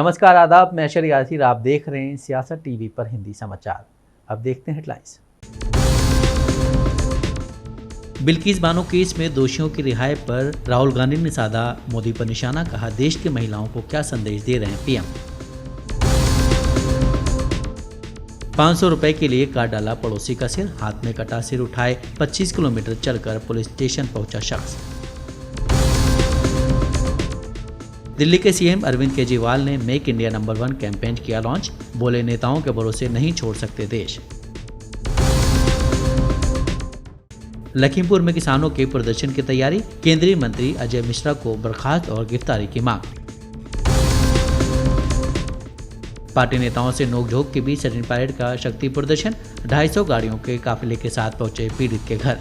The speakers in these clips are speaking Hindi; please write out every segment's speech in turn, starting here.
नमस्कार, आदाब। मैं अशर यासिर, आप देख रहे हैं सियासत टीवी पर हिंदी समाचार। अब देखते हैं हेडलाइंस। बिल्किस बानो केस में दोषियों की रिहाई पर राहुल गांधी ने साधा मोदी पर निशाना, कहा देश की महिलाओं को क्या संदेश दे रहे हैं पीएम। 500 रुपए के लिए काट डाला पड़ोसी का सिर, हाथ में कटा सिर उठाए 25 किलोमीटर चलकर पुलिस स्टेशन पहुंचा शख्स। दिल्ली के सीएम अरविंद केजरीवाल ने मेक इंडिया नंबर 1 कैंपेन किया लॉन्च, बोले नेताओं के भरोसे नहीं छोड़ सकते देश। लखीमपुर में किसानों के प्रदर्शन की तैयारी, केंद्रीय मंत्री अजय मिश्रा को बर्खास्त और गिरफ्तारी की मांग। पार्टी नेताओं से नोकझोंक के बीच सचिन पायलट का शक्ति प्रदर्शन, 250 गाड़ियों के काफिले के साथ पहुंचे पीड़ित के घर।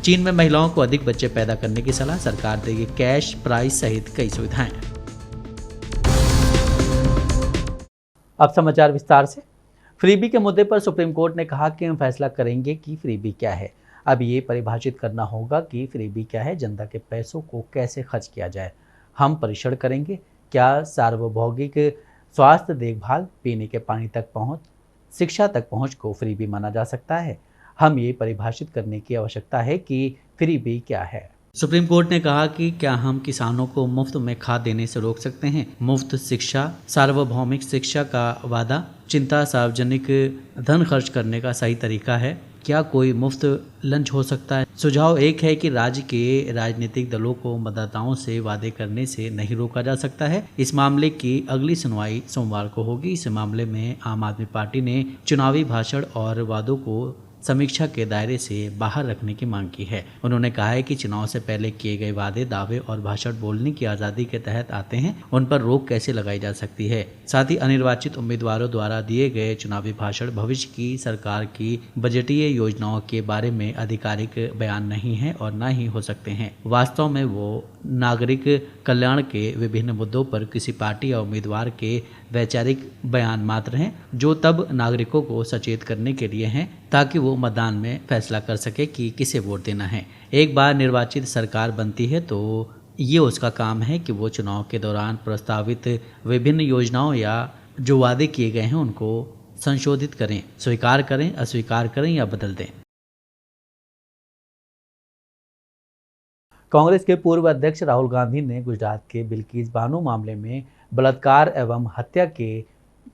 चीन में महिलाओं को अधिक बच्चे पैदा करने की सलाह, सरकार देगी कैश प्राइस सहित कई सुविधाएं। अब समाचार विस्तार से। फ्रीबी के मुद्दे पर सुप्रीम कोर्ट ने कहा कि हम फैसला करेंगे कि फ्रीबी क्या है। अब ये परिभाषित करना होगा कि फ्रीबी क्या है, जनता के पैसों को कैसे खर्च किया जाए। हम परीक्षण करेंगे, क्या सार्वभौगिक स्वास्थ्य देखभाल, पीने के पानी तक पहुंच, शिक्षा तक पहुंच को फ्रीबी माना जा सकता है। हम ये परिभाषित करने की आवश्यकता है कि फ्रीबी क्या है। सुप्रीम कोर्ट ने कहा कि क्या हम किसानों को मुफ्त में खाद देने से रोक सकते हैं। मुफ्त शिक्षा, सार्वभौमिक शिक्षा का वादा, चिंता सार्वजनिक धन खर्च करने का सही तरीका है। क्या कोई मुफ्त लंच हो सकता है? सुझाव एक है कि राज्य के राजनीतिक दलों को मतदाताओं से वादे करने से नहीं रोका जा सकता है। इस मामले की अगली सुनवाई सोमवार को होगी। इस मामले में आम आदमी पार्टी ने चुनावी भाषण और वादों को समीक्षा के दायरे से बाहर रखने की मांग की है। उन्होंने कहा है कि चुनाव से पहले किए गए वादे, दावे और भाषण बोलने की आज़ादी के तहत आते हैं, उन पर रोक कैसे लगाई जा सकती है। साथ ही अनिर्वाचित उम्मीदवारों द्वारा दिए गए चुनावी भाषण भविष्य की सरकार की बजटीय योजनाओं के बारे में आधिकारिक बयान नहीं है और न ही हो सकते हैं। वास्तव में वो नागरिक कल्याण के विभिन्न मुद्दों पर किसी पार्टी या उम्मीदवार के वैचारिक बयान मात्र हैं, जो तब नागरिकों को सचेत करने के लिए हैं ताकि वो मतदान में फैसला कर सके कि किसे वोट देना है। एक बार निर्वाचित सरकार बनती है तो ये उसका काम है कि वो चुनाव के दौरान प्रस्तावित विभिन्न योजनाओं या जो वादे किए गए हैं उनको संशोधित करें, स्वीकार करें, अस्वीकार करें या बदल दें। कांग्रेस के पूर्व अध्यक्ष राहुल गांधी ने गुजरात के बिल्किस बानो मामले में बलात्कार एवं हत्या के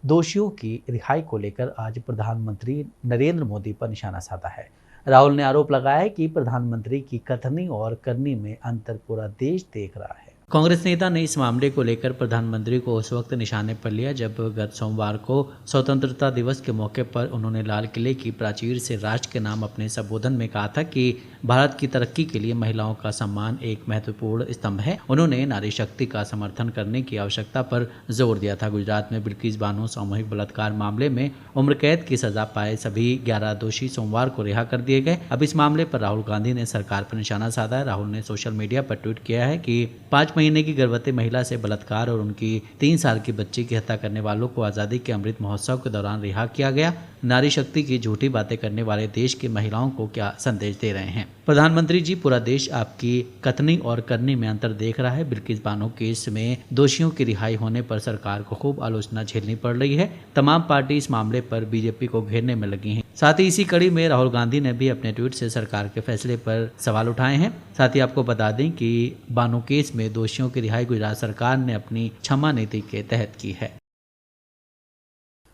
दोषियों की रिहाई को लेकर आज प्रधानमंत्री नरेंद्र मोदी पर निशाना साधा है। राहुल ने आरोप लगाया है कि प्रधानमंत्री की कथनी और करनी में अंतर पूरा देश देख रहा है। कांग्रेस नेता ने इस मामले को लेकर प्रधानमंत्री को उस वक्त निशाने पर लिया जब गत सोमवार को स्वतंत्रता दिवस के मौके पर उन्होंने लाल किले की प्राचीर से राष्ट्र के नाम अपने संबोधन में कहा था कि भारत की तरक्की के लिए महिलाओं का सम्मान एक महत्वपूर्ण स्तंभ है। उन्होंने नारी शक्ति का समर्थन करने की आवश्यकता पर जोर दिया था। गुजरात में बिल्किस बानो सामूहिक बलात्कार मामले में उम्र कैद की सजा पाए सभी 11 दोषी सोमवार को रिहा कर दिए गए। अब इस मामले पर राहुल गांधी ने सरकार पर निशाना साधा है। राहुल ने सोशल मीडिया पर ट्वीट किया है कि 5 महीने की गर्भवती महिला से बलात्कार और उनकी 3 साल की बच्ची की हत्या करने वालों को आज़ादी के अमृत महोत्सव के दौरान रिहा किया गया। नारी शक्ति की झूठी बातें करने वाले देश की महिलाओं को क्या संदेश दे रहे हैं? प्रधानमंत्री जी, पूरा देश आपकी कथनी और करनी में अंतर देख रहा है। बिल्किस बानो केस में दोषियों की रिहाई होने पर सरकार को खूब आलोचना झेलनी पड़ रही है। तमाम पार्टी इस मामले पर बीजेपी को घेरने में लगी हैं। साथ ही इसी कड़ी में राहुल गांधी ने भी अपने ट्वीट से सरकार के फैसले पर सवाल उठाए हैं। साथ ही आपको बता दें कि बानो केस में दोषियों की रिहाई गुजरात सरकार ने अपनी क्षमा नीति के तहत की है।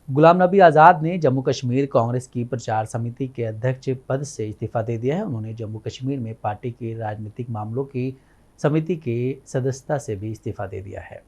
गुलाम नबी आज़ाद ने जम्मू कश्मीर कांग्रेस की प्रचार समिति के अध्यक्ष पद से इस्तीफा दे दिया है। उन्होंने जम्मू कश्मीर में पार्टी की राजनीतिक मामलों की समिति के सदस्यता से भी इस्तीफा दे दिया है।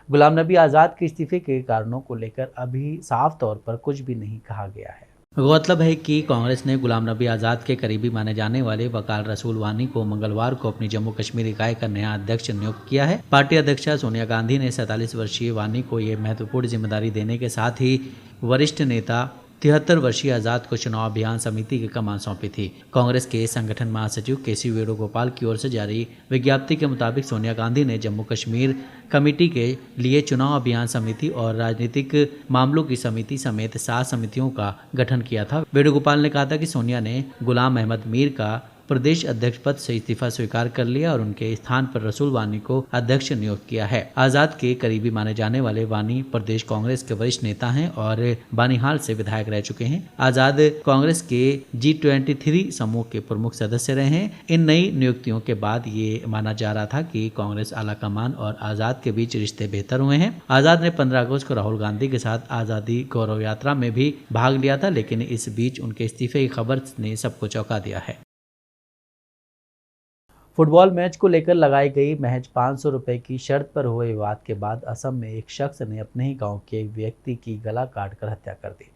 गुलाम नबी आज़ाद के इस्तीफे के कारणों को लेकर अभी साफ तौर पर कुछ भी नहीं कहा गया है। गौरतलब है कि कांग्रेस ने गुलाम नबी आज़ाद के करीबी माने जाने वाले वकाल रसूल वानी को मंगलवार को अपनी जम्मू कश्मीर इकाई का नया अध्यक्ष नियुक्त किया है। पार्टी अध्यक्षा सोनिया गांधी ने 47 वर्षीय वानी को ये महत्वपूर्ण जिम्मेदारी देने के साथ ही वरिष्ठ नेता 73 वर्षीय आज़ाद को चुनाव अभियान समिति की कमान सौंपी थी। कांग्रेस के संगठन महासचिव केसी वेणुगोपाल की ओर से जारी विज्ञप्ति के मुताबिक सोनिया गांधी ने जम्मू कश्मीर कमेटी के लिए चुनाव अभियान समिति और राजनीतिक मामलों की समिति समेत 7 समितियों का गठन किया था। वेणुगोपाल ने कहा था कि सोनिया ने गुलाम अहमद मीर का प्रदेश अध्यक्ष पद से इस्तीफा स्वीकार कर लिया और उनके स्थान पर रसूल वानी को अध्यक्ष नियुक्त किया है। आजाद के करीबी माने जाने वाले वानी प्रदेश कांग्रेस के वरिष्ठ नेता हैं और बानिहाल से विधायक रह चुके हैं। आजाद कांग्रेस के G23 समूह के प्रमुख सदस्य रहे हैं। इन नई नियुक्तियों के बाद ये माना जा रहा था कि कांग्रेस आलाकमान और आजाद के बीच रिश्ते बेहतर हुए हैं। आजाद ने 15 अगस्त को राहुल गांधी के साथ आजादी गौरव यात्रा में भी भाग लिया था, लेकिन इस बीच उनके इस्तीफे की खबर ने सबको चौंका दिया है। फुटबॉल मैच को लेकर लगाई गई महज 500 रुपए की शर्त पर हुए विवाद के बाद असम में एक शख्स ने अपने ही गांव के एक व्यक्ति की गला काटकर हत्या कर दी।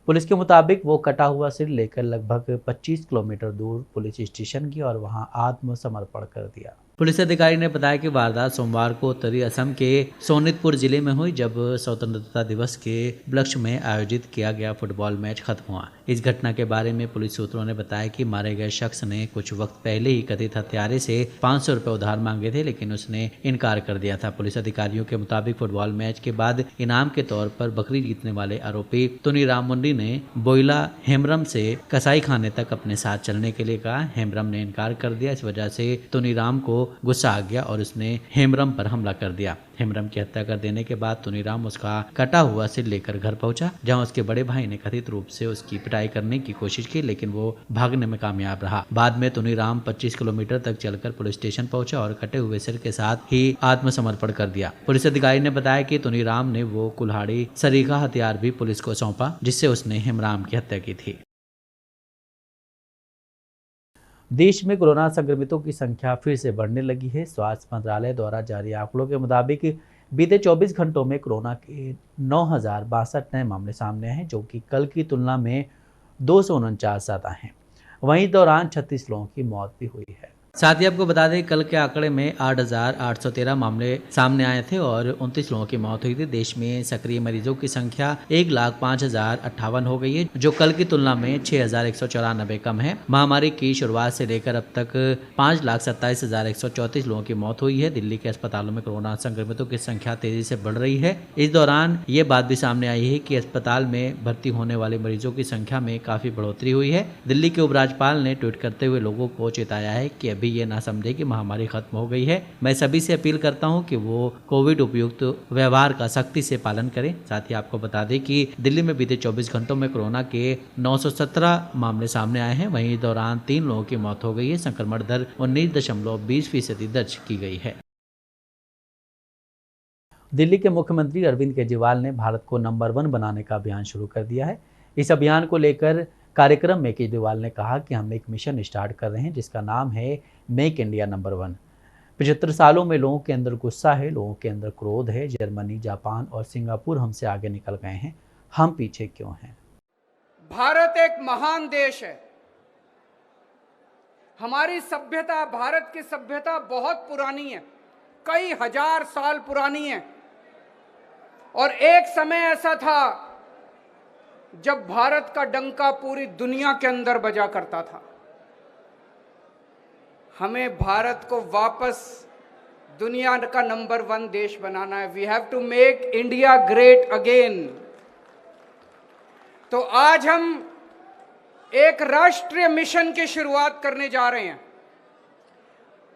पुलिस के मुताबिक वो कटा हुआ सिर लेकर लगभग 25 किलोमीटर दूर पुलिस स्टेशन की और वहां आत्मसमर्पण कर दिया। पुलिस अधिकारी ने बताया कि वारदात सोमवार को उत्तरी असम के सोनितपुर जिले में हुई, जब स्वतंत्रता दिवस के उपलक्ष्य में आयोजित किया गया फुटबॉल मैच खत्म हुआ। इस घटना के बारे में पुलिस सूत्रों ने बताया कि मारे गए शख्स ने कुछ वक्त पहले ही कथित हत्यारे से 500 रुपए उधार मांगे थे, लेकिन उसने इनकार कर दिया था। पुलिस अधिकारियों के मुताबिक फुटबॉल मैच के बाद इनाम के तौर पर बकरी जीतने वाले आरोपी तुनीराम मुंडी ने बोइला हेम्ब्रम से कसाई खाने तक अपने साथ चलने के लिए कहा। हेम्ब्रम ने इनकार कर दिया। इस वजह से तुनीराम को गुस्सा आ गया और उसने हेम्ब्रम पर हमला कर दिया। हेम्ब्रम की हत्या कर देने के बाद तुनीराम उसका कटा हुआ सिर लेकर घर पहुंचा, जहां उसके बड़े भाई ने कथित रूप से उसकी पिटाई करने की कोशिश की, लेकिन वो भागने में कामयाब रहा। बाद में तुनीराम 25 किलोमीटर तक चलकर पुलिस स्टेशन पहुंचा और कटे हुए सिर के साथ ही आत्मसमर्पण कर दिया। पुलिस अधिकारी ने बताया कि तुनीराम ने वो कुल्हाड़ी सरीखा हथियार भी पुलिस को सौंपा, जिससे उसने हेम्ब्रम की हत्या की थी। देश में कोरोना संक्रमितों की संख्या फिर से बढ़ने लगी है। स्वास्थ्य मंत्रालय द्वारा जारी आंकड़ों के मुताबिक बीते 24 घंटों में कोरोना के 9,062 नए मामले सामने हैं, जो कि कल की तुलना में 249 ज़्यादा हैं। वहीं दौरान 36 लोगों की मौत भी हुई है। साथ ही आपको बता दें, कल के आंकड़े में 8,813 मामले सामने आए थे और 29 लोगों की मौत हुई थी। देश में सक्रिय मरीजों की संख्या 1,05,058 हो गई है, जो कल की तुलना में 6,194 कम है। महामारी की शुरुआत से लेकर अब तक 5,27,134 लोगों की मौत हुई है। दिल्ली के अस्पतालों में कोरोना संक्रमितों की संख्या तेजी से बढ़ रही है। इस दौरान ये बात भी सामने आई है कि अस्पताल में भर्ती होने वाले मरीजों की संख्या में काफी बढ़ोतरी हुई है। दिल्ली के उपराज्यपाल ने ट्वीट करते हुए लोगों को चेताया है कि अभी ये ना समझे कि महामारी खत्म हो गई है। मैं सभी से अपील करता हूं कि वो कोविड उपयुक्त व्यवहार का सख्ती से पालन करें। साथ ही आपको बता दें कि दिल्ली में बीते 24 घंटों में कोरोना के 917 मामले सामने आए हैं। वहीं इस दौरान 3 लोगों की मौत हो गई है। संक्रमण दर 19.20% दर्ज की गई है। दिल्ली के मुख्यमंत्री अरविंद केजरीवाल ने भारत को नंबर 1 बनाने का अभियान शुरू कर दिया है। इस अभियान को लेकर कार्यक्रम में केजरीवाल ने कहा कि हम एक मिशन स्टार्ट कर रहे हैं जिसका नाम है मेक इंडिया नंबर 1। 75 सालों में लोगों के अंदर गुस्सा है, लोगों के अंदर क्रोध है। जर्मनी, जापान और सिंगापुर हमसे आगे निकल गए हैं, हम पीछे क्यों हैं? भारत एक महान देश है। हमारी सभ्यता, भारत की सभ्यता बहुत पुरानी है, कई हजार साल पुरानी है। और एक समय ऐसा था जब भारत का डंका पूरी दुनिया के अंदर बजा करता था। हमें भारत को वापस दुनिया का नंबर 1 देश बनाना है। We have to make India great again. तो आज हम एक राष्ट्रीय मिशन की शुरुआत करने जा रहे हैं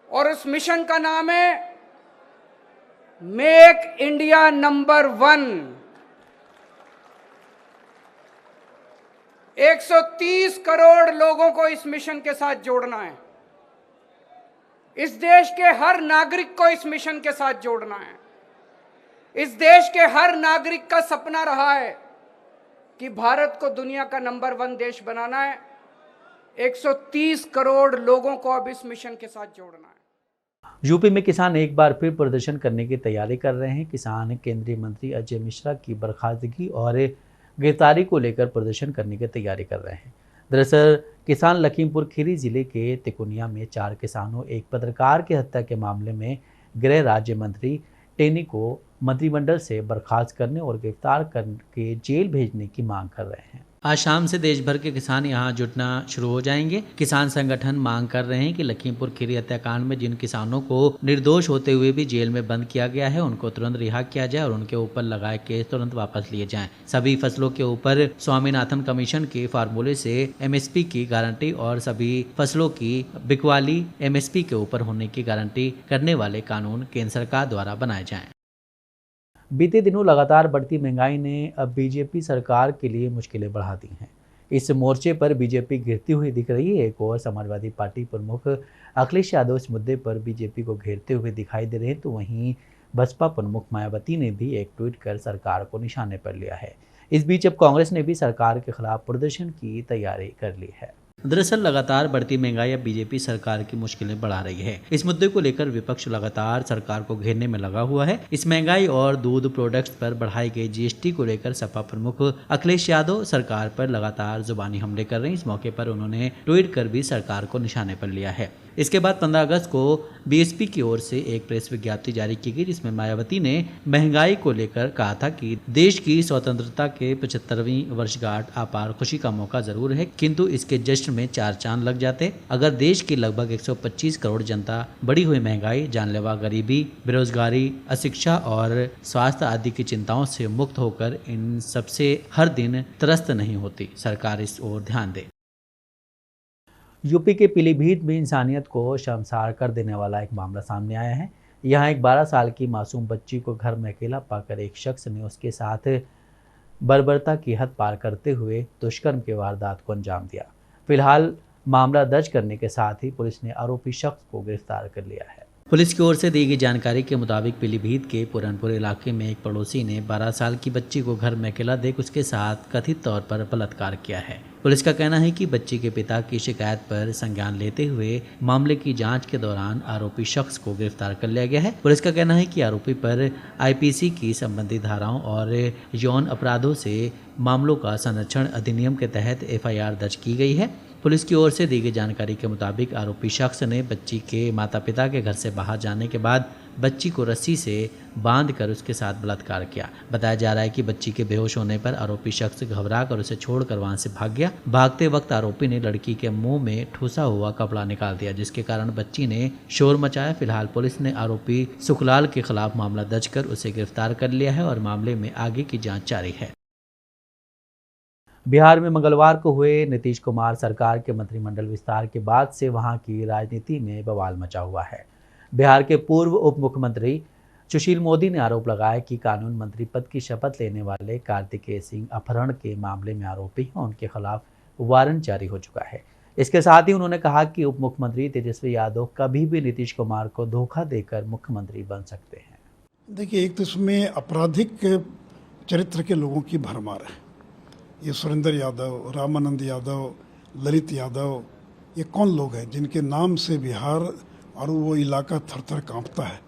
और उस मिशन का नाम है मेक इंडिया नंबर 1। 130 करोड़ लोगों को इस मिशन के साथ जोड़ना है। इस देश के हर नागरिक को इस मिशन के साथ जोड़ना है। इस देश के हर नागरिक का सपना रहा है कि भारत को दुनिया का नंबर 1 देश बनाना है। 130 करोड़ लोगों को अब इस मिशन के साथ जोड़ना है। यूपी में किसान एक बार फिर प्रदर्शन करने की तैयारी कर रहे हैं। किसान केंद्रीय मंत्री अजय मिश्रा की बर्खास्तगी और गिरफ्तारी को लेकर प्रदर्शन करने की तैयारी कर रहे हैं। दरअसल किसान लखीमपुर खीरी जिले के तिकोनिया में 4 किसानों एक पत्रकार की हत्या के मामले में गृह राज्य मंत्री टेनी को मंत्रिमंडल से बर्खास्त करने और गिरफ्तार करके जेल भेजने की मांग कर रहे हैं। आज शाम से देश भर के किसान यहां जुटना शुरू हो जाएंगे। किसान संगठन मांग कर रहे हैं कि लखीमपुर खीरी हत्याकांड में जिन किसानों को निर्दोष होते हुए भी जेल में बंद किया गया है उनको तुरंत रिहा किया जाए और उनके ऊपर लगाए केस तुरंत वापस लिए जाएं। सभी फसलों के ऊपर स्वामीनाथन कमीशन के फार्मूले से एमएसपी की गारंटी और सभी फसलों की बिकवाली एमएसपी के ऊपर होने की गारंटी करने वाले कानून केंद्र सरकार द्वारा बनाए जाएं। बीते दिनों लगातार बढ़ती महंगाई ने अब बीजेपी सरकार के लिए मुश्किलें बढ़ा दी हैं। इस मोर्चे पर बीजेपी गिरती हुई दिख रही है। एक और समाजवादी पार्टी प्रमुख अखिलेश यादव इस मुद्दे पर बीजेपी को घेरते हुए दिखाई दे रहे हैं, तो वहीं बसपा प्रमुख मायावती ने भी एक ट्वीट कर सरकार को निशाने पर लिया है। इस बीच अब कांग्रेस ने भी सरकार के खिलाफ प्रदर्शन की तैयारी कर ली है। दरअसल लगातार बढ़ती महंगाई अब बीजेपी सरकार की मुश्किलें बढ़ा रही है। इस मुद्दे को लेकर विपक्ष लगातार सरकार को घेरने में लगा हुआ है। इस महंगाई और दूध प्रोडक्ट्स पर बढ़ाई गई जीएसटी को लेकर सपा प्रमुख अखिलेश यादव सरकार पर लगातार जुबानी हमले कर रहे हैं। इस मौके पर उन्होंने ट्वीट कर भी सरकार को निशाने पर लिया है। इसके बाद 15 अगस्त को बीएसपी की ओर से एक प्रेस विज्ञप्ति जारी की गई, जिसमें मायावती ने महंगाई को लेकर कहा था कि देश की स्वतंत्रता के 75वीं वर्षगांठ अपार खुशी का मौका जरूर है, किंतु इसके जश्न में 4 चांद लग जाते अगर देश की लगभग 125 करोड़ जनता बढ़ी हुई महंगाई, जानलेवा गरीबी, बेरोजगारी, अशिक्षा और स्वास्थ्य आदि की चिंताओं से मुक्त होकर इन सबसे हर दिन त्रस्त नहीं होती। सरकार इस ओर ध्यान दे। यूपी के पीलीभीत में इंसानियत को शर्मसार कर देने वाला एक मामला सामने आया है। यहाँ एक 12 साल की मासूम बच्ची को घर में अकेला पाकर एक शख्स ने उसके साथ बर्बरता की हद पार करते हुए दुष्कर्म की वारदात को अंजाम दिया। फिलहाल मामला दर्ज करने के साथ ही पुलिस ने आरोपी शख्स को गिरफ्तार कर लिया है। पुलिस की ओर से दी गई जानकारी के मुताबिक पीलीभीत के पुरनपुर इलाके में एक पड़ोसी ने 12 साल की बच्ची को घर में अकेला देख उसके साथ कथित तौर पर बलात्कार किया है। पुलिस का कहना है कि बच्ची के पिता की शिकायत पर संज्ञान लेते हुए मामले की जांच के दौरान आरोपी शख्स को गिरफ्तार कर लिया गया है। पुलिस का कहना है कि आरोपी पर आईपीसी की संबंधित धाराओं और यौन अपराधों से मामलों का संरक्षण अधिनियम के तहत एफआईआर दर्ज की गई है। पुलिस की ओर से दी गई जानकारी के मुताबिक आरोपी शख्स ने बच्ची के माता पिता के घर से बाहर जाने के बाद बच्ची को रस्सी से बांधकर उसके साथ बलात्कार किया। बताया जा रहा है कि बच्ची के बेहोश होने पर आरोपी शख्स घबराकर उसे छोड़कर वहां से भाग गया। भागते वक्त आरोपी ने लड़की के मुंह में ठूसा हुआ कपड़ा निकाल दिया, जिसके कारण बच्ची ने शोर मचाया। फिलहाल पुलिस ने आरोपी सुखलाल के खिलाफ मामला दर्ज कर उसे गिरफ्तार कर लिया है और मामले में आगे की जाँच जारी है। बिहार में मंगलवार को हुए नीतीश कुमार सरकार के मंत्रिमंडल विस्तार के बाद से वहां की राजनीति में बवाल मचा हुआ है। बिहार के पूर्व उप मुख्यमंत्री सुशील मोदी ने आरोप लगाया कि कानून मंत्री पद की शपथ लेने वाले कार्तिकेय सिंह अपहरण के मामले में आरोपी हैं, उनके खिलाफ वारंट जारी हो चुका है। इसके साथ ही उन्होंने कहा कि उप मुख्यमंत्री तेजस्वी यादव कभी भी नीतीश कुमार को धोखा देकर मुख्यमंत्री बन सकते हैं। देखिए, एक तो इसमें आपराधिक चरित्र के लोगों की भरमार है। ये सुरेंद्र यादव, रामानंद यादव, ललित यादव, ये कौन लोग हैं जिनके नाम से बिहार और वो इलाका थर थर काँपता है।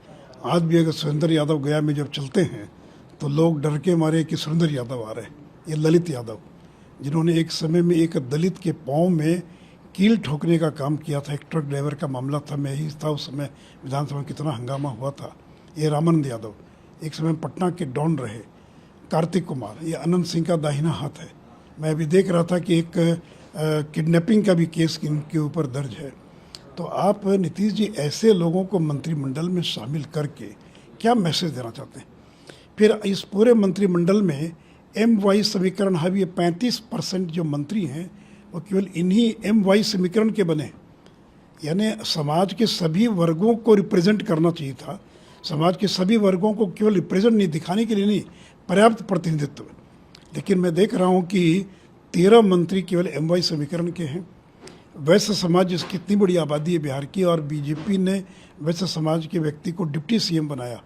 आज भी अगर सुरेंद्र यादव गया में जब चलते हैं तो लोग डर के मारे कि सुरेंद्र यादव आ रहे हैं। ये ललित यादव, जिन्होंने एक समय में एक दलित के पाँव में कील ठोकने का काम किया था। एक ट्रक ड्राइवर का मामला था, मैं ही था उस समय, विधानसभा में कितना हंगामा हुआ था। ये रामानंद यादव एक समय पटना के डॉन रहे। कार्तिक कुमार, ये अनंत सिंह का दाहिना हाथ है। मैं अभी देख रहा था कि एक किडनैपिंग का भी केस इनके ऊपर दर्ज है। तो आप नीतीश जी ऐसे लोगों को मंत्रिमंडल में शामिल करके क्या मैसेज देना चाहते हैं? फिर इस पूरे मंत्रिमंडल में MY समीकरण है। ये 35% जो मंत्री हैं वो केवल इन्हीं MY समीकरण के बने, यानी समाज के सभी वर्गों को रिप्रेजेंट करना चाहिए था। समाज के सभी वर्गों को केवल रिप्रेजेंट नहीं, दिखाने के लिए नहीं, पर्याप्त प्रतिनिधित्व। लेकिन मैं देख रहा हूँ कि 13 मंत्री केवल MY समीकरण के हैं। वैश्य समाज, जिसकी इतनी बड़ी आबादी है बिहार की, और बीजेपी ने वैश्य समाज के व्यक्ति को डिप्टी CM बनाया।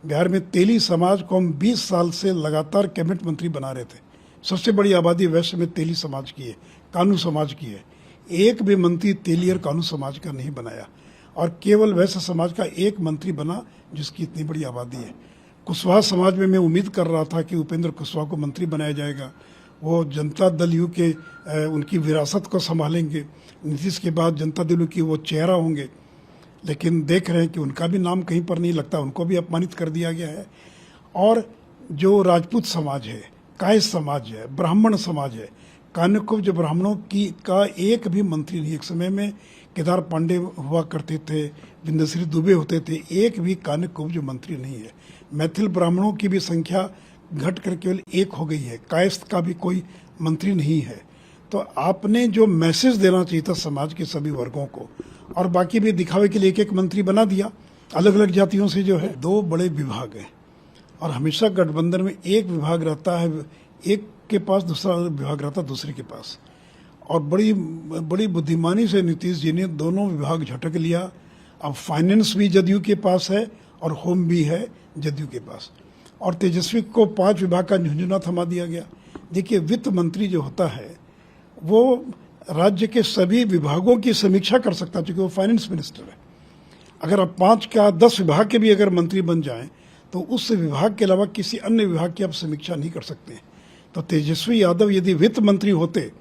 बिहार में तेली समाज को हम 20 साल से लगातार कैबिनेट मंत्री बना रहे थे। सबसे बड़ी आबादी वैश्य में तेली समाज की है, कानू समाज की है। एक भी मंत्री तेली और कानू समाज का नहीं बनाया, और केवल वैश्य समाज का एक मंत्री बना जिसकी इतनी बड़ी आबादी है। कुशवाहा समाज में मैं उम्मीद कर रहा था कि उपेंद्र कुशवाहा को मंत्री बनाया जाएगा। वो जनता दल यू के उनकी विरासत को संभालेंगे। नीतीश के बाद जनता दल यू की वो चेहरा होंगे, लेकिन देख रहे हैं कि उनका भी नाम कहीं पर नहीं लगता, उनको भी अपमानित कर दिया गया है। और जो राजपूत समाज है कायस्थ समाज है, ब्राह्मण समाज है। कान्यकुब्ज ब्राह्मणों की का एक भी मंत्री नहीं। एक समय में केदार पांडे हुआ करते थे, बिंदश्री दुबे होते थे, एक भी कान्यकुब्ज मंत्री नहीं है। मैथिल ब्राह्मणों की भी संख्या घट कर केवल एक हो गई है। कायस्थ का भी कोई मंत्री नहीं है। तो आपने जो मैसेज देना चाहिए था समाज के सभी वर्गों को, और बाकी भी दिखावे के लिए एक एक मंत्री बना दिया अलग अलग जातियों से। जो है 2 बड़े विभाग हैं और हमेशा गठबंधन में एक विभाग रहता है, एक के पास दूसरा विभाग रहता है दूसरे के पास। और बड़ी बुद्धिमानी से नीतीश जी ने दोनों विभाग झटक लिया। अब फाइनेंस भी जदयू के पास है और होम भी है जदयू के पास। और तेजस्वी को 5 विभाग का झुंझुना थमा दिया गया। देखिए, वित्त मंत्री जो होता है वो राज्य के सभी विभागों की समीक्षा कर सकता है, चूंकि वो फाइनेंस मिनिस्टर है। अगर आप 5 क्या 10 विभाग के भी अगर मंत्री बन जाएं तो उस विभाग के अलावा किसी अन्य विभाग की आप समीक्षा नहीं कर सकते। तो तेजस्वी यादव यदि वित्त मंत्री होते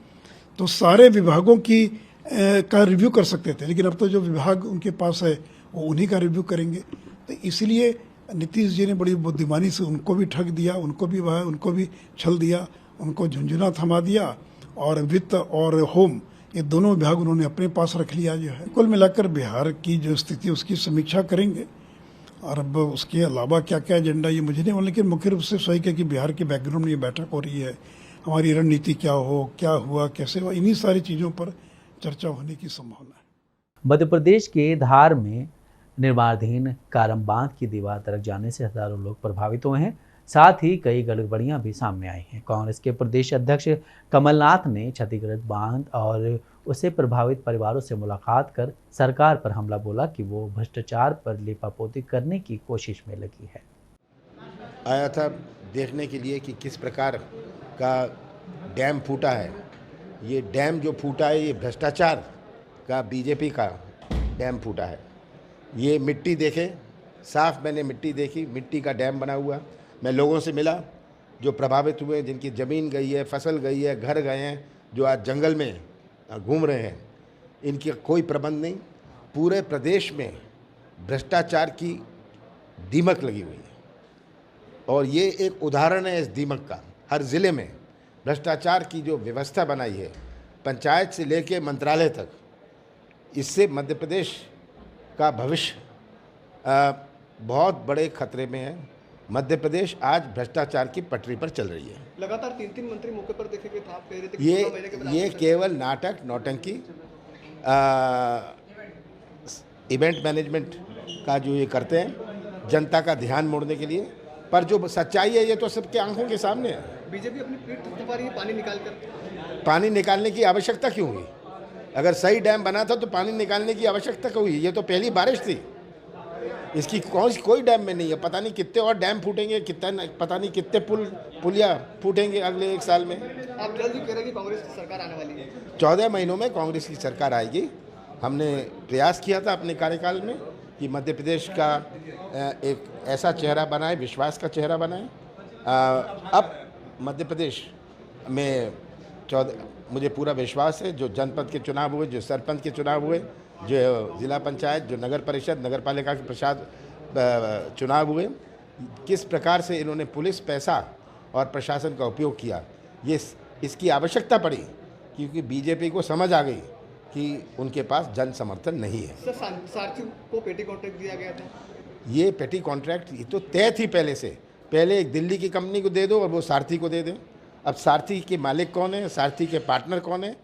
तो सारे विभागों की का रिव्यू कर सकते थे, लेकिन अब तो जो विभाग उनके पास है वो उन्हीं का रिव्यू करेंगे। तो इसलिए नीतीश जी ने बड़ी बुद्धिमानी से उनको भी ठग दिया, उनको भी छल दिया, उनको झुंझुना थमा दिया। और वित्त और होम ये दोनों विभाग उन्होंने अपने पास रख लिया। जो है कुल मिलाकर बिहार की जो स्थिति उसकी समीक्षा करेंगे। और अब उसके अलावा क्या क्या एजेंडा ये मुझे नहीं मालूम, लेकिन मुख्य रूप से सही है कि बिहार के बैकग्राउंड में ये बैठक हो रही है। हमारी रणनीति क्या हुआ, कैसे हुआ, इन्हीं सारी चीज़ों पर चर्चा होने की संभावना है। मध्य प्रदेश के धार में निर्माणाधीन कारम बांध की दीवार दरक जाने से हजारों लोग प्रभावित हुए हैं। साथ ही कई गड़बड़ियां भी सामने आई हैं। कांग्रेस के प्रदेश अध्यक्ष कमलनाथ ने क्षतिग्रस्त बांध और उससे प्रभावित परिवारों से मुलाकात कर सरकार पर हमला बोला कि वो भ्रष्टाचार पर लीपापोती करने की कोशिश में लगी है। आया था देखने के लिए कि किस प्रकार का डैम फूटा है। ये डैम जो फूटा है ये भ्रष्टाचार का, बीजेपी का डैम फूटा है। ये मिट्टी देखे, साफ मैंने मिट्टी देखी, मिट्टी का डैम बना हुआ। मैं लोगों से मिला जो प्रभावित हुए, जिनकी ज़मीन गई है, फसल गई है, घर गए हैं, जो आज जंगल में घूम रहे हैं। इनकी कोई प्रबंध नहीं। पूरे प्रदेश में भ्रष्टाचार की दीमक लगी हुई है और ये एक उदाहरण है इस दीमक का। हर ज़िले में भ्रष्टाचार की जो व्यवस्था बनाई है, पंचायत से लेकर मंत्रालय तक, इससे मध्य प्रदेश का भविष्य बहुत बड़े खतरे में है। मध्य प्रदेश आज भ्रष्टाचार की पटरी पर चल रही है। लगातार 3 मंत्री मौके पर देखे गए था। ये केवल नाटक, नौटंकी, इवेंट मैनेजमेंट का जो ये करते हैं जनता का ध्यान मोड़ने के लिए। पर जो सच्चाई है ये तो सबके आंखों के सामने है। बीजेपी अपनी पीठ थपथपा रही है पानी निकालकर। पानी निकालने की आवश्यकता क्यों हुई? अगर सही डैम बना था तो पानी निकालने की आवश्यकता क्यों हुई? ये तो पहली बारिश थी। इसकी कोई डैम में नहीं है। पता नहीं कितने और डैम फूटेंगे, पता नहीं कितने पुलिया फूटेंगे अगले 1 साल में। आप जल्द ही कह रहे हैं कि कांग्रेस की सरकार आने वाली है। 14 महीनों में कांग्रेस की सरकार आएगी। हमने प्रयास किया था अपने कार्यकाल में कि मध्य प्रदेश का एक ऐसा चेहरा बनाए, विश्वास का चेहरा बनाए। अब मध्य प्रदेश में मुझे पूरा विश्वास है, जो जनपद के चुनाव हुए, जो सरपंच के चुनाव हुए, जो जिला पंचायत, जो नगर परिषद, नगर पालिका के प्रसाद चुनाव हुए, किस प्रकार से इन्होंने पुलिस, पैसा और प्रशासन का उपयोग किया, ये इसकी आवश्यकता पड़ी क्योंकि बीजेपी को समझ आ गई कि उनके पास जन समर्थन नहीं है। सर, सारथी को पेटी कॉन्ट्रैक्ट दिया गया था। ये पेटी कॉन्ट्रैक्ट ये तो तय थी पहले से। पहले एक दिल्ली की कंपनी को दे दो और वो सारथी को दे दें। अब सारथी के मालिक कौन है, सारथी के पार्टनर कौन है,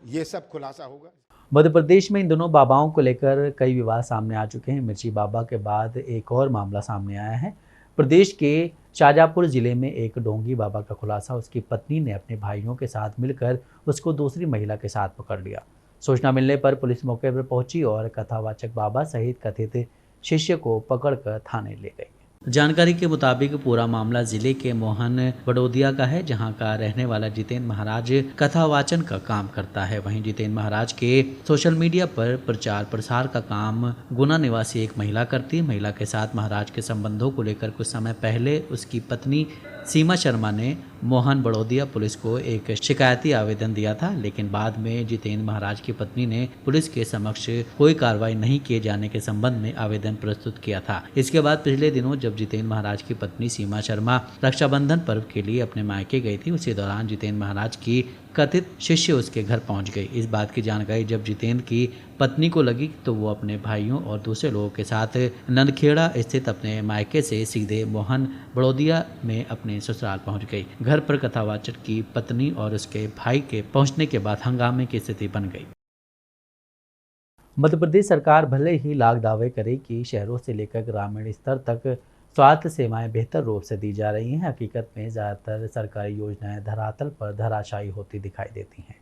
ये सब खुलासा होगा। मध्य प्रदेश में इन दोनों बाबाओं को लेकर कई विवाद सामने आ चुके हैं। मिर्ची बाबा के बाद एक और मामला सामने आया है। प्रदेश के शाजापुर जिले में एक ढोंगी बाबा का खुलासा, उसकी पत्नी ने अपने भाइयों के साथ मिलकर उसको दूसरी महिला के साथ पकड़ लिया। सूचना मिलने पर पुलिस मौके पर पहुंची और कथावाचक बाबा सहित कथित शिष्य को पकड़कर थाने ले गई। जानकारी के मुताबिक पूरा मामला जिले के मोहन बड़ोदिया का है, जहां का रहने वाला जितेंद्र महाराज कथावाचन का काम करता है। वहीं जितेंद्र महाराज के सोशल मीडिया पर प्रचार प्रसार का काम गुना निवासी एक महिला करती है। महिला के साथ महाराज के संबंधों को लेकर कुछ समय पहले उसकी पत्नी सीमा शर्मा ने मोहन बड़ौदिया पुलिस को एक शिकायती आवेदन दिया था, लेकिन बाद में जितेंद्र महाराज की पत्नी ने पुलिस के समक्ष कोई कार्रवाई नहीं किए जाने के संबंध में आवेदन प्रस्तुत किया था। इसके बाद पिछले दिनों जब जितेंद्र महाराज की पत्नी सीमा शर्मा रक्षाबंधन पर्व के लिए अपने मायके गई थी, उसी दौरान जितेंद्र महाराज की कथित शिष्य उसके घर पहुंच गई। इस बात की जानकारी जब जितेंद्र की पत्नी को लगी तो वो अपने भाइयों और दूसरे लोगों के साथ नंदखेड़ा स्थित अपने मायके से सीधे मोहन बड़ौदिया में अपने ससुराल पहुंच गई। घर पर कथावाचक की पत्नी और उसके भाई के पहुंचने के बाद हंगामे की स्थिति बन गई। मध्य प्रदेश सरकार भले ही लाख दावे करे कि शहरों से लेकर ग्रामीण स्तर तक स्वास्थ्य सेवाएं बेहतर रूप से दी जा रही हैं, हकीकत में ज़्यादातर सरकारी योजनाएं धरातल पर धराशायी होती दिखाई देती हैं।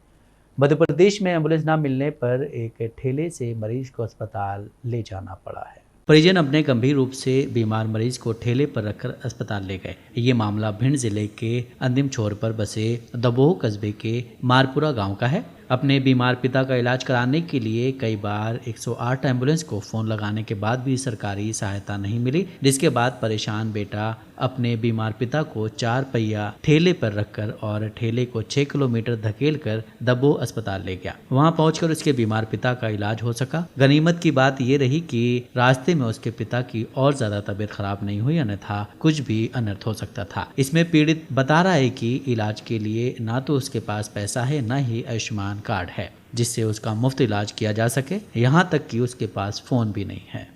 मध्य प्रदेश में एम्बुलेंस न मिलने पर एक ठेले से मरीज को अस्पताल ले जाना पड़ा है। परिजन अपने गंभीर रूप से बीमार मरीज को ठेले पर रखकर अस्पताल ले गए। ये मामला भिंड जिले के अंतिम छोर पर बसे दबोह कस्बे के मारपुरा गांव का है। अपने बीमार पिता का इलाज कराने के लिए कई बार 108 एम्बुलेंस को फ़ोन लगाने के बाद भी सरकारी सहायता नहीं मिली, जिसके बाद परेशान बेटा अपने बीमार पिता को 4 पहिया ठेले पर रखकर और ठेले को 6 किलोमीटर धकेलकर दबोह अस्पताल ले गया। वहां पहुंचकर उसके बीमार पिता का इलाज हो सका। गनीमत की बात यह रही कि रास्ते में उसके पिता की और ज्यादा तबीयत खराब नहीं हुई, अन्यथा कुछ भी अनर्थ हो सकता था। इसमें पीड़ित बता रहा है कि इलाज के लिए ना तो उसके पास पैसा है, न ही आयुष्मान कार्ड है जिससे उसका मुफ्त इलाज किया जा सके। यहाँ तक कि उसके पास फोन भी नहीं है।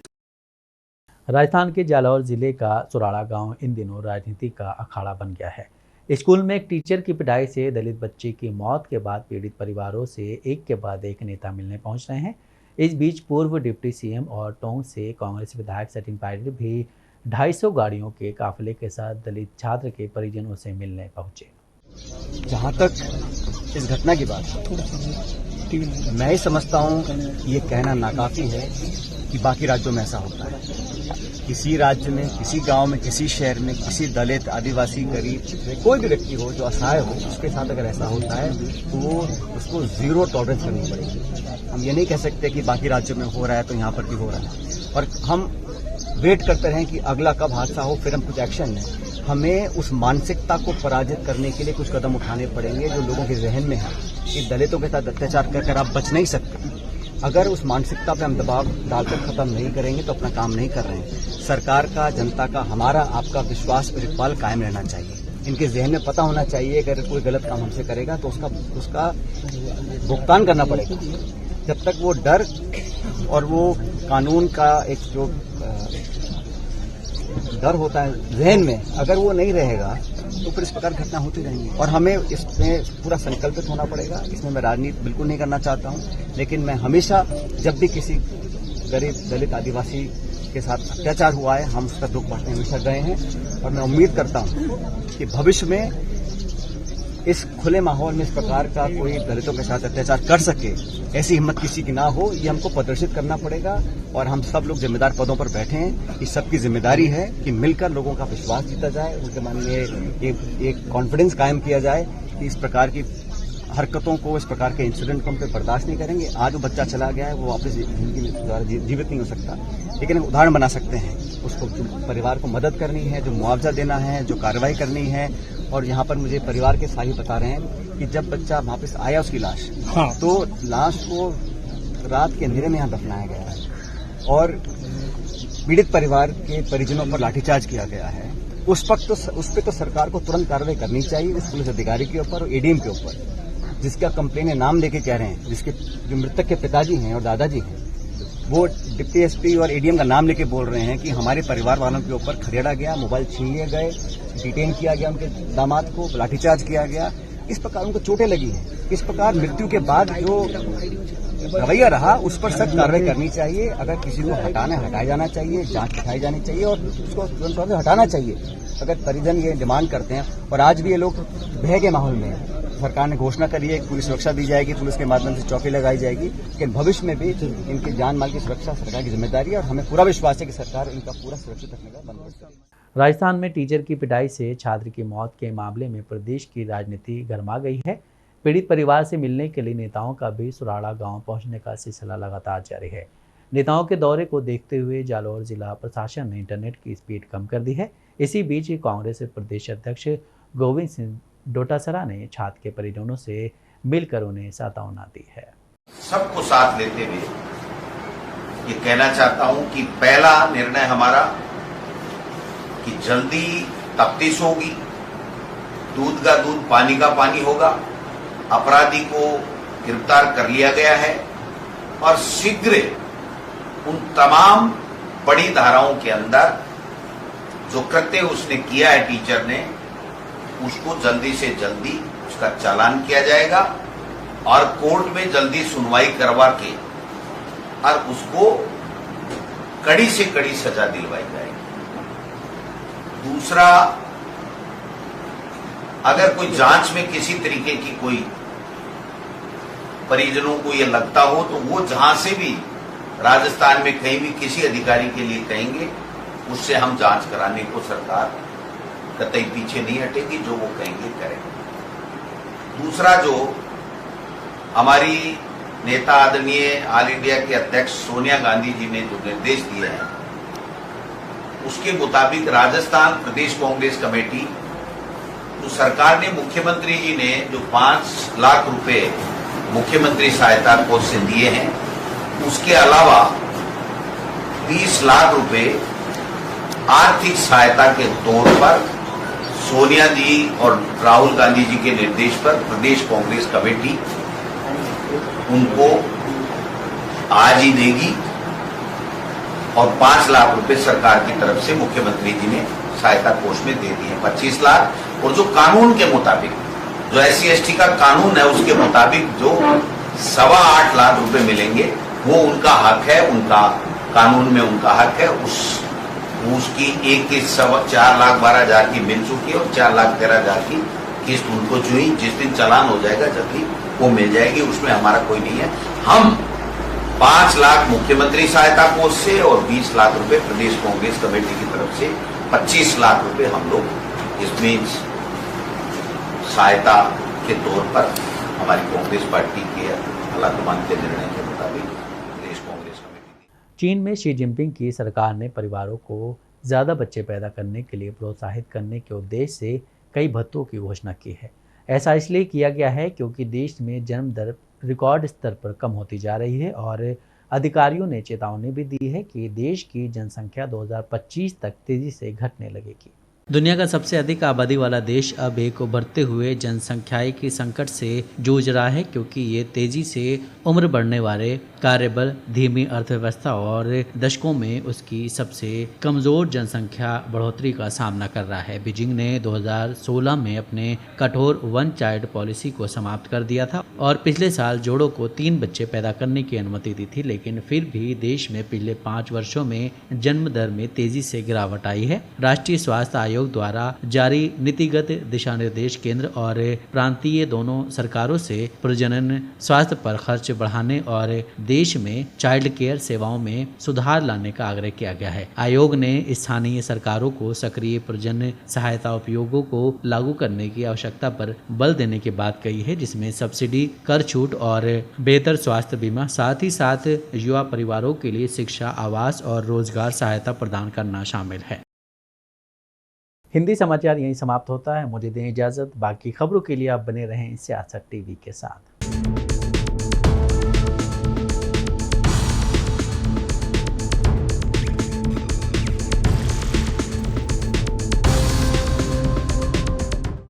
राजस्थान के जालौर जिले का सुराड़ा गांव इन दिनों राजनीति का अखाड़ा बन गया है। स्कूल में एक टीचर की पिटाई से दलित बच्चे की मौत के बाद पीड़ित परिवारों से एक के बाद एक नेता मिलने पहुंच रहे हैं। इस बीच पूर्व डिप्टी सीएम और टोंक से कांग्रेस विधायक सचिन पायलट भी 250 गाड़ियों के काफिले के साथ दलित छात्र के परिजनों से मिलने पहुंचे। जहाँ तक इस घटना की बात मैं ही समझता हूँ ये कहना नाकाफी है कि बाकी राज्यों में ऐसा होता है। किसी राज्य में, किसी गांव में, किसी शहर में, किसी दलित, आदिवासी, गरीब कोई भी व्यक्ति हो जो असहाय हो, उसके साथ अगर ऐसा होता है तो वो उसको जीरो टॉलरेंस करनी पड़ेगी। हम ये नहीं कह सकते कि बाकी राज्यों में हो रहा है तो यहाँ पर भी हो रहा है, और हम वेट करते रहें कि अगला कब हादसा हो फिर हम कुछ एक्शन लें। हमें उस मानसिकता को पराजित करने के लिए कुछ कदम उठाने पड़ेंगे जो लोगों के जहन में है कि दलितों के साथ अत्याचार कर आप बच नहीं सकते। अगर उस मानसिकता पे हम दबाव डालकर खत्म नहीं करेंगे तो अपना काम नहीं कर रहे हैं। सरकार का, जनता का, हमारा, आपका विश्वास प्रतिपाल कायम रहना चाहिए। इनके जहन में पता होना चाहिए कि अगर कोई गलत काम हमसे करेगा तो उसका भुगतान करना पड़ेगा। जब तक वो डर और वो कानून का एक जो डर होता है जहन में, अगर वो नहीं रहेगा तो फिर इस प्रकार घटना होती रहेंगी। और हमें इसमें पूरा संकल्पित होना पड़ेगा। इसमें मैं राजनीति बिल्कुल नहीं करना चाहता हूं, लेकिन मैं हमेशा जब भी किसी गरीब, दलित, आदिवासी के साथ अत्याचार हुआ है हम उसका दुख बांटने हमेशा गए हैं। और मैं उम्मीद करता हूं कि भविष्य में इस खुले माहौल में इस प्रकार का कोई दलितों के साथ अत्याचार कर सके, ऐसी हिम्मत किसी की ना हो, ये हमको प्रदर्शित करना पड़ेगा। और हम सब लोग जिम्मेदार पदों पर बैठे हैं, इस सबकी जिम्मेदारी है कि मिलकर लोगों का विश्वास जीता जाए, उनके मन में एक कॉन्फिडेंस कायम किया जाए कि इस प्रकार की हरकतों को, इस प्रकार के इंसिडेंट को हम पे बर्दाश्त नहीं करेंगे। आज वो बच्चा चला गया है, वो वापस जिंदगी में दोबारा जीवित नहीं हो सकता, लेकिन एक उदाहरण बना सकते हैं। उसको जो परिवार को मदद करनी है, जो मुआवजा देना है, जो कार्रवाई करनी है। और यहाँ पर मुझे परिवार के साथी बता रहे हैं कि जब बच्चा वापस आया उसकी लाश, तो लाश को रात के अंधेरे में यहाँ दफनाया गया है और पीड़ित परिवार के परिजनों पर लाठीचार्ज किया गया है। उस पर तो सरकार को तुरंत कार्रवाई करनी चाहिए, इस पुलिस अधिकारी के ऊपर और एडीएम के ऊपर, जिसका कंप्लेन है नाम लेके कह रहे हैं, जिसके जो मृतक के पिताजी हैं और दादाजी हैं, वो डिप्टी एसपी और एडीएम का नाम लेके बोल रहे हैं कि हमारे परिवार वालों के ऊपर खदेड़ा गया, मोबाइल छीन लिए गए, डिटेन किया गया, उनके दामाद को लाठीचार्ज किया गया। इस प्रकार उनको चोटें लगी हैं। इस प्रकार मृत्यु के बाद जो रवैया रहा उस पर सख्त कार्रवाई करनी चाहिए। अगर किसी को हटाना है हटाया जाना चाहिए, जांच दिखाई जानी चाहिए और उसको तुरंत तौर पर हटाना चाहिए अगर परिजन ये डिमांड करते हैं। और आज भी ये लोग भय के माहौल में हैं। सरकार ने घोषणा करी है कि पुलिस सुरक्षा दी जाएगी, पुलिस के माध्यम से चौकी लगाई जाएगी, लेकिन भविष्य में भी इनके जान माल की सुरक्षा सरकार की जिम्मेदारी है और हमें पूरा विश्वास है कि सरकार इनका पूरा सुरक्षित रखने का बंदोबस्त करेगी। राजस्थान में टीचर की पिटाई से छात्र की मौत के मामले में प्रदेश की राजनीति गरमा गई है। पीड़ित परिवार से मिलने के लिए नेताओं का भी सुराड़ा गांव पहुंचने का सिलसिला लगातार जारी है। नेताओं के दौरे को देखते हुए जालौर जिला प्रशासन ने इंटरनेट की स्पीड कम कर दी है। इसी बीच कांग्रेस प्रदेश अध्यक्ष गोविंद सिंह डोटासरा ने छात्र के परिजनों से मिलकर उन्हें सांत्वना दी है। सबको साथ लेते हुए ये कहना चाहता हूं कि पहला निर्णय हमारा कि जल्दी तफ्तीश होगी, दूध का दूध पानी का पानी होगा, अपराधी को गिरफ्तार कर लिया गया है और शीघ्र उन तमाम बड़ी धाराओं के अंदर जो कृत्य उसने किया है टीचर ने, उसको जल्दी से जल्दी उसका चालान किया जाएगा और कोर्ट में जल्दी सुनवाई करवा के और उसको कड़ी से कड़ी सजा दिलवाई जाएगी। दूसरा, अगर कोई जांच में किसी तरीके की कोई परिजनों को यह लगता हो तो वो जहां से भी राजस्थान में कहीं भी किसी अधिकारी के लिए कहेंगे, उससे हम जांच कराने को सरकार कतई पीछे नहीं हटेगी, जो वो कहेंगे करेंगे। दूसरा, जो हमारी नेता आदरणीय ऑल इंडिया के अध्यक्ष सोनिया गांधी जी ने जो निर्देश दिए हैं, उसके मुताबिक राजस्थान प्रदेश कांग्रेस कमेटी, तो सरकार ने, मुख्यमंत्री जी ने जो 5 लाख रुपए मुख्यमंत्री सहायता कोष से दिए हैं, उसके अलावा 20 लाख रुपए आर्थिक सहायता के तौर पर सोनिया जी और राहुल गांधी जी के निर्देश पर प्रदेश कांग्रेस कमेटी उनको आज ही देगी और 5 लाख रुपए सरकार की तरफ से मुख्यमंत्री जी ने सहायता कोष में दे दिए, 25 लाख। और जो कानून के मुताबिक, जो SC/ST का कानून है, उसके मुताबिक जो 8.25 लाख रुपए मिलेंगे, वो उनका हक है, उनका कानून में उनका हक है। उसकी एक किस्त 4,12,000 की मिल चुकी है और 4,13,000 की किस्त उनको जिस दिन चालान हो जाएगा जल्दी वो मिल जाएगी, उसमें हमारा कोई नहीं है। हम 5 लाख मुख्यमंत्री सहायता कोष से और 20 लाख रुपए प्रदेश कांग्रेस कमेटी की तरफ से 25 लाख रुपए हम लोग इसमें सहायता के तौर पर हमारी कांग्रेस पार्टी के हालात के निर्णय के मुताबिक प्रदेश कांग्रेस कमेटी। चीन में शी जिनपिंग की सरकार ने परिवारों को ज़्यादा बच्चे पैदा करने के लिए प्रोत्साहित करने के उद्देश्य से कई भत्तों की घोषणा की है। ऐसा इसलिए किया गया है क्योंकि देश में जन्म दर रिकॉर्ड स्तर पर कम होती जा रही है और अधिकारियों ने चेतावनी भी दी है कि देश की जनसंख्या 2025 तक तेजी से घटने लगेगी। दुनिया का सबसे अधिक आबादी वाला देश अब एक उभरते हुए जनसंख्याई संकट से जूझ रहा है क्योंकि ये तेजी से उम्र बढ़ने वाले कार्यबल, धीमी अर्थव्यवस्था और दशकों में उसकी सबसे कमजोर जनसंख्या बढ़ोतरी का सामना कर रहा है। बीजिंग ने 2016 में अपने कठोर 1 चाइल्ड पॉलिसी को समाप्त कर दिया था और पिछले साल जोड़ों को 3 बच्चे पैदा करने की अनुमति दी थी, लेकिन फिर भी देश में पिछले 5 वर्षों में जन्म दर में तेजी से गिरावट आई है। राष्ट्रीय स्वास्थ्य आयोग द्वारा जारी नीतिगत दिशा निर्देश केंद्र और प्रांतीय दोनों सरकारों से प्रजनन स्वास्थ्य पर खर्च बढ़ाने और देश में चाइल्ड केयर सेवाओं में सुधार लाने का आग्रह किया गया है। आयोग ने स्थानीय सरकारों को सक्रिय प्रजनन सहायता उपयोगों को लागू करने की आवश्यकता पर बल देने की बात कही है, जिसमें सब्सिडी, कर छूट और बेहतर स्वास्थ्य बीमा, साथ ही साथ युवा परिवारों के लिए शिक्षा, आवास और रोजगार सहायता प्रदान करना शामिल है। हिंदी समाचार यहीं समाप्त होता है। मुझे दें इजाजत। बाकी खबरों के लिए आप बने रहें सियासत टीवी के साथ।